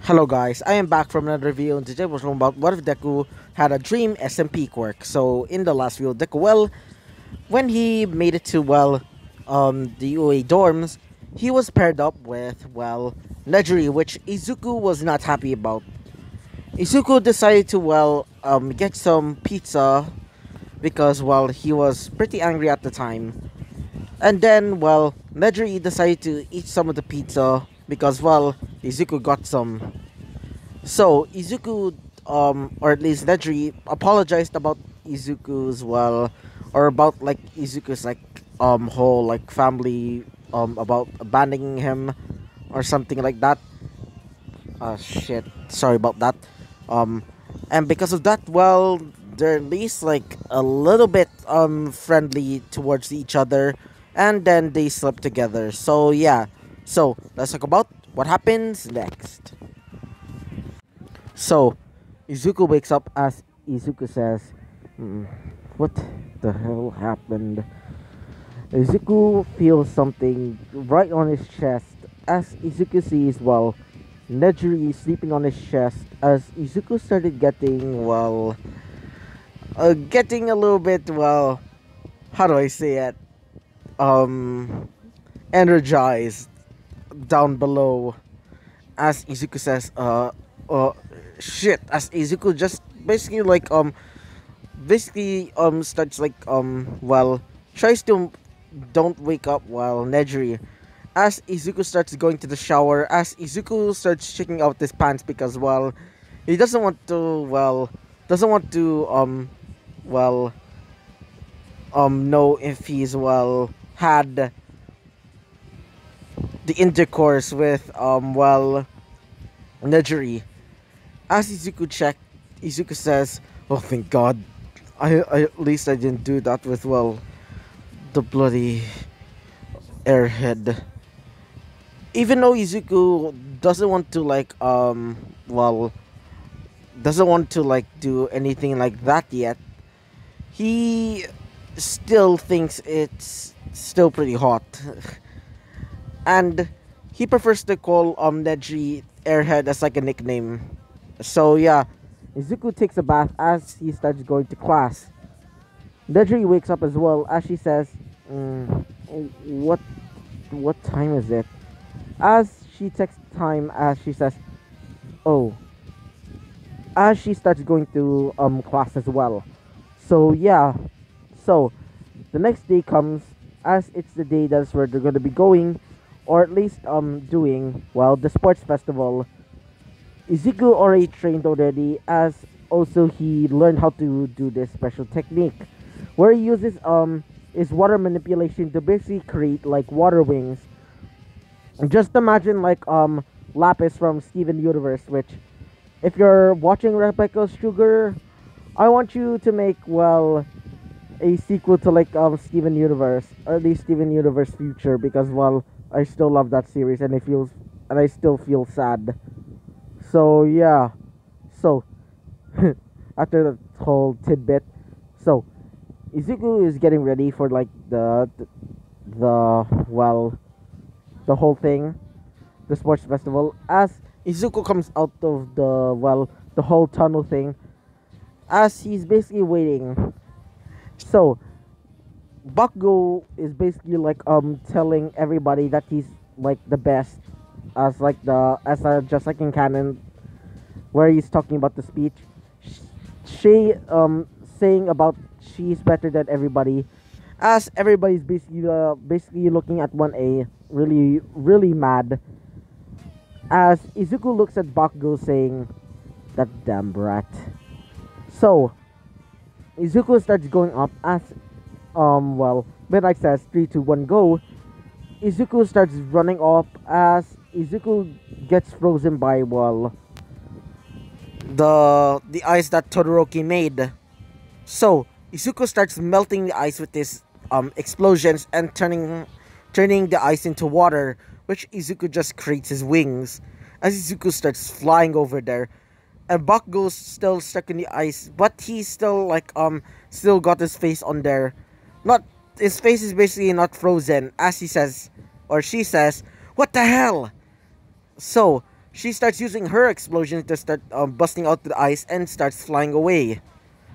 Hello guys, I am back from another video and today we're talking about what if Deku had a dream SMP quirk. So in the last video, Deku, when he made it to, the UA dorms, he was paired up with, Nejiri, which Izuku was not happy about. Izuku decided to, get some pizza because, he was pretty angry at the time. And then, Nejiri decided to eat some of the pizza because, Izuku got some. So Izuku, or at least Nedry, apologized about Izuku's or about Izuku's whole family about abandoning him or something like that. Shit, sorry about that. Um, and because of that, they're at least a little bit friendly towards each other, and then they slept together. So yeah, so let's talk about what happens next. So, Izuku wakes up as Izuku says, "What the hell happened?" Izuku feels something right on his chest as Izuku sees, Nejiri sleeping on his chest as Izuku started getting, getting a little bit, how do I say it? Energized down below as Izuku says, uh, shit, as Izuku just starts tries to don't wake up while Nejiri as Izuku starts going to the shower, as Izuku starts checking out his pants because he doesn't want to well know if he's had the intercourse with Nejiri. As Izuku says, "Oh, thank God! At least I didn't do that with the bloody airhead." Even though Izuku doesn't want to doesn't want to do anything like that yet, he still thinks it's still pretty hot, and he prefers to call Neji Airhead as a nickname. So yeah, Izuku takes a bath as he starts going to class. Nejiri wakes up as well as she says, "What time is it?" As she checks time, as she says, "Oh," as she starts going to class as well. So yeah, so the next day comes as it's the day that's where they're gonna be going, or at least doing the sports festival. Izuku already trained already, as also he learned how to do this special technique where he uses his water manipulation to basically create water wings. Just imagine Lapis from Steven Universe, which if you're watching Rebecca Sugar, I want you to make a sequel to Steven Universe, or at least Steven Universe Future, because I still love that series and I still feel sad. So yeah, so after that whole tidbit, so Izuku is getting ready for the whole thing, the sports festival. As Izuku comes out of the whole tunnel thing, as he's basically waiting. So Bakugo is basically telling everybody that he's the best, as just like in canon, where he's talking about the speech, she saying about she's better than everybody, as everybody's basically looking at 1A really mad, as Izuku looks at Bakugo saying, "That damn brat." So Izuku starts going up as Midnight says 3, 2, 1, go. Izuku starts running off as Izuku gets frozen by the ice that Todoroki made. So Izuku starts melting the ice with his explosions and turning the ice into water, which Izuku just creates his wings as Izuku starts flying over there. And Bakugo's still stuck in the ice, but he's still still got his face on there. Not his face is basically not frozen, as he says or she says, "What the hell?" So she starts using her explosion to start busting out the ice and starts flying away.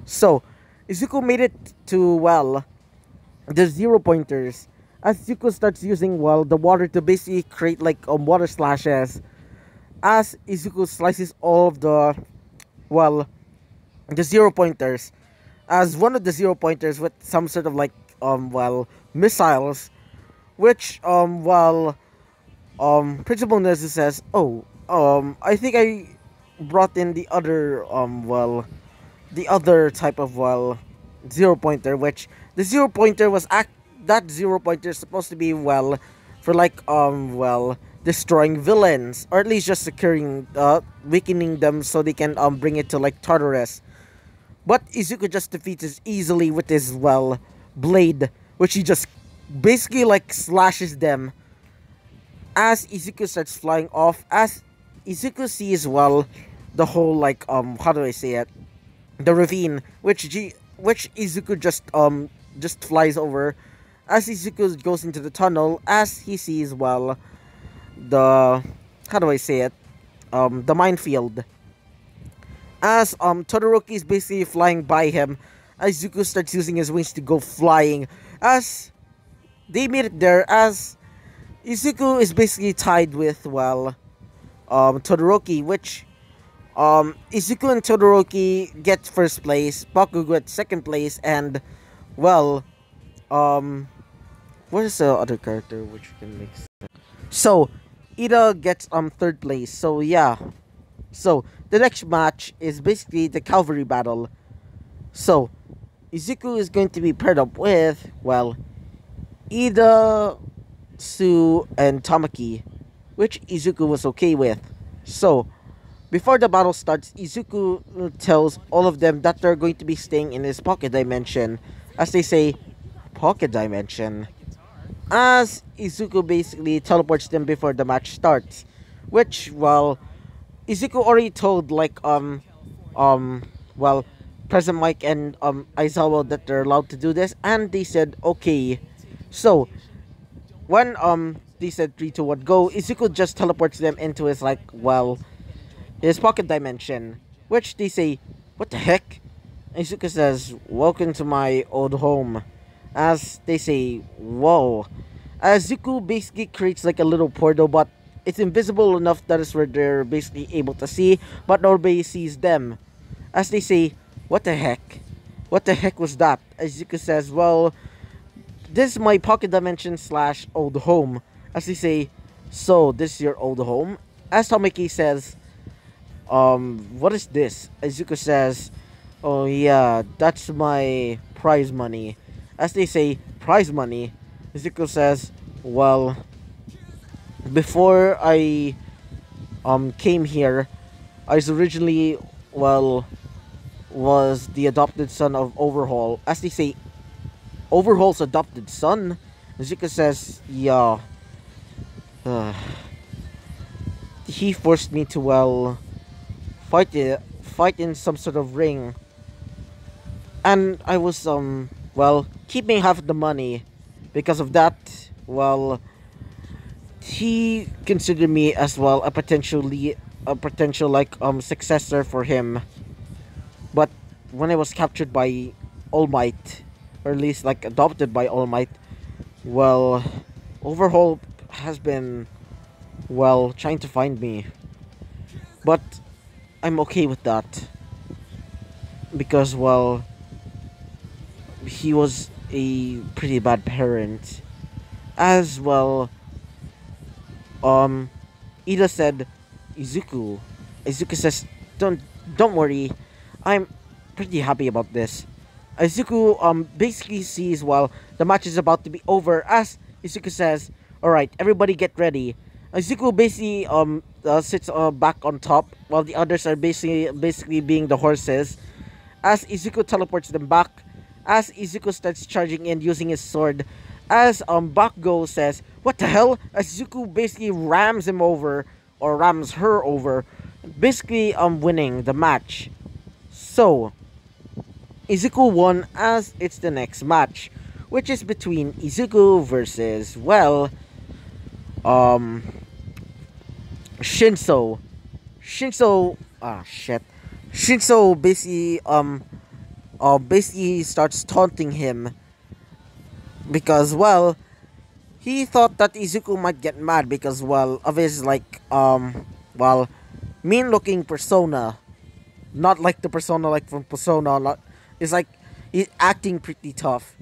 So, Izuku made it to, well, the 0 pointers. As Izuku starts using, well, the water to basically create like water splashes. As Izuku slices all of the, well, the 0 pointers. As one of the 0 pointers with some sort of like, well, missiles. Which, Principal Nezu says, oh, I think I brought in the other, the other type of, 0 pointer, which the 0 pointer was that 0 pointer is supposed to be, well, for like, destroying villains, or at least just securing, weakening them so they can, bring it to like Tartarus. But Izuku just defeats it easily with his, well, blade, which he just basically like slashes them. As Izuku starts flying off, as Izuku sees, well, the whole like how do I say it, the ravine, which Izuku just flies over. As Izuku goes into the tunnel, as he sees, well, the, how do I say it, the minefield. As Todoroki is basically flying by him, Izuku starts using his wings to go flying. As they made it there, as Izuku is basically tied with, well, Todoroki, which, Izuku and Todoroki get first place, Bakugo gets second place, and, well, what is the other character which can make sense? So, Ida gets, third place, so yeah. So, the next match is basically the cavalry battle. So, Izuku is going to be paired up with, well, Ida, Sue, and Tamaki, which Izuku was okay with. So, before the battle starts, Izuku tells all of them that they're going to be staying in his pocket dimension. As they say, pocket dimension. As Izuku basically teleports them before the match starts. Which, well, Izuku already told, like, well, President Mike and, Aizawa that they're allowed to do this. And they said, okay. So, when, they said 3, 2, 1, go, Izuku just teleports them into his, like, well, his pocket dimension. Which they say, what the heck? Izuku says, welcome to my old home. As they say, whoa. As Izuku basically creates, like, a little portal, but it's invisible enough that is where they're basically able to see, but nobody sees them. As they say, what the heck? What the heck was that? Izuku says, well, this is my pocket dimension / old home. As they say, so this is your old home? As Tomiki says, what is this? Izuku says, oh yeah, that's my prize money. As they say, prize money, Izuku says, well, before I came here, I was originally, well, was the adopted son of Overhaul. As they say, Overhaul's adopted son? Izuku says, yeah. He forced me to, well, fight in some sort of ring. And I was, well, keeping half of the money. Because of that, well, he considered me as well a potential like successor for him. But when I was captured by All Might, or at least like adopted by All Might, well, Overhaul has been, well, trying to find me. But I'm okay with that. Because, well, he was a pretty bad parent. As well, Ida said, Izuku. Izuku says, don't worry, I'm pretty happy about this. Izuku basically sees, well, the match is about to be over. As Izuku says, alright, everybody get ready. Izuku basically sits back on top, while the others are basically being the horses. As Izuku teleports them back, as Izuku starts charging in using his sword, as Bakugo says, what the hell? As Izuku basically rams him over, or rams her over, basically winning the match. So, Izuku won, as it's the next match, which is between Izuku versus, well, Shinso. Shit. Shinso basically starts taunting him because, well, he thought that Izuku might get mad because, well, of his, like, well, mean looking persona. Not like the persona like from Persona. It's like he's acting pretty tough.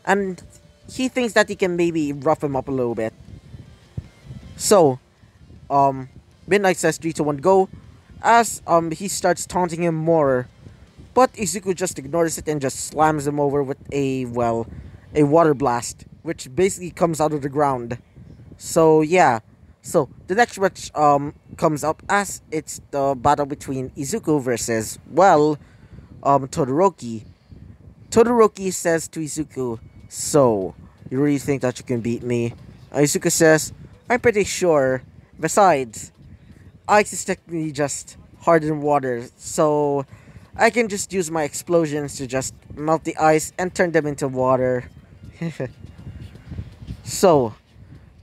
And he thinks that he can maybe rough him up a little bit. So, um, Midnight says 3 to 1 go. As he starts taunting him more. But Izuku just ignores it and just slams him over with a, well, a water blast, which basically comes out of the ground. So yeah. So the next match comes up as it's the battle between Izuku versus, well, Todoroki. Todoroki says to Izuku, "So, you really think that you can beat me?" Izuku says, "I'm pretty sure. Besides, ice is technically just hardened water, so I can just use my explosions to just melt the ice and turn them into water." So,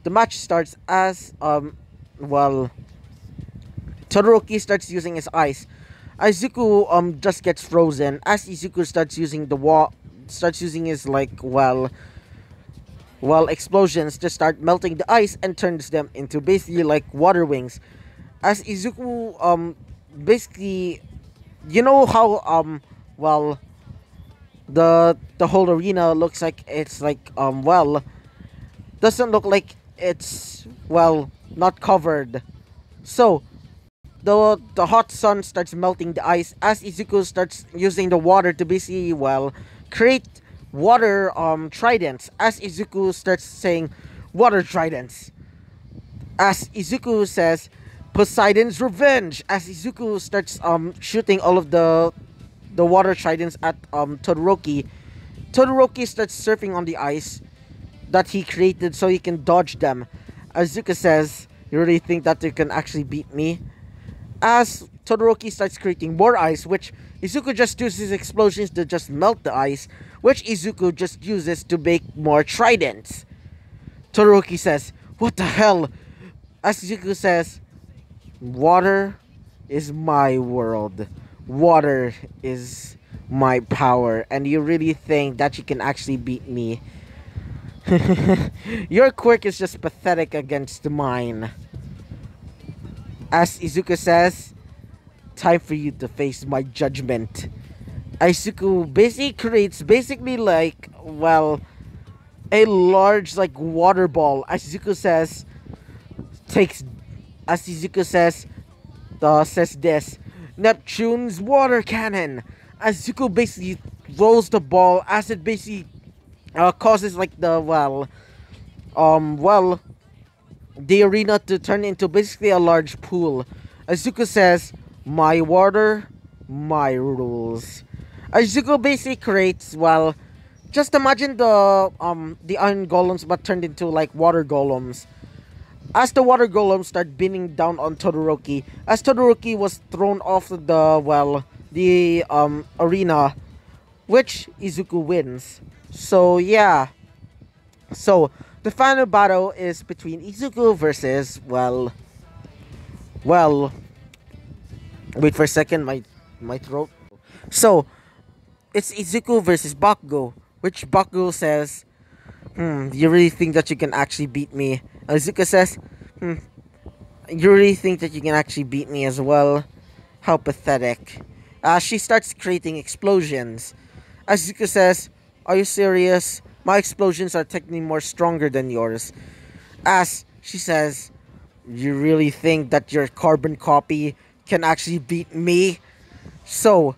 the match starts as, well, Todoroki starts using his ice. Izuku, just gets frozen as Izuku starts using starts using his, like, well, explosions to start melting the ice and turns them into basically like water wings. As Izuku, basically, you know how, well, the whole arena looks like it's like, well, doesn't look like it's, well, not covered. So the hot sun starts melting the ice as Izuku starts using the water to basically, well, create water tridents. As Izuku starts saying water tridents, as Izuku says Poseidon's revenge, as Izuku starts shooting all of the water tridents at Todoroki. Todoroki starts surfing on the ice that he created so he can dodge them. Izuku says, "You really think that you can actually beat me?" As Todoroki starts creating more ice, which Izuku just uses explosions to just melt the ice, which Izuku just uses to make more tridents. Todoroki says, "What the hell?" As Izuku says, "Water is my world. Water is my power, and you really think that you can actually beat me? Your quirk is just pathetic against mine." As Izuku says, "Time for you to face my judgment." Izuku basically creates basically like, well, a large like water ball. Izuku says takes as Izuku says this, "Neptune's water cannon." Izuku basically throws the ball as it basically causes like well, the arena to turn into basically a large pool. Izuku says, "My water, my rules." Izuku basically creates, well, just imagine the iron golems but turned into like water golems. As the water golems start beaming down on Todoroki, as Todoroki was thrown off the, well, the arena, which Izuku wins. So yeah. So the final battle is between Izuku versus, well, wait for a second, my throat. So it's Izuku versus Bakugo, which Bakugo says, "You really think that you can actually beat me?" Izuku says, "You really think that you can actually beat me as well? How pathetic." She starts creating explosions. Izuku says, "Are you serious? My explosions are technically more stronger than yours." As she says, "You really think that your carbon copy can actually beat me?" So,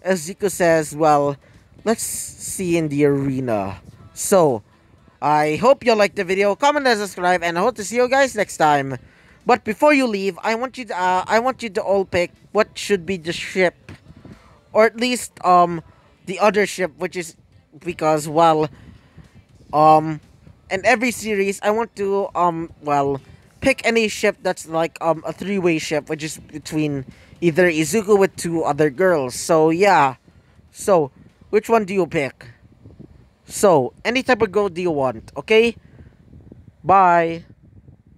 Izuku says, "Well, let's see in the arena." So, I hope you liked the video. Comment and subscribe, and I hope to see you guys next time. But before you leave, I want you to all pick what should be the ship, or at least the other ship, which is because, well, in every series I want to well, pick any ship that's like a three-way ship, which is between either Izuku with two other girls. So yeah. So which one do you pick? So any type of girl do you want? Okay? Bye.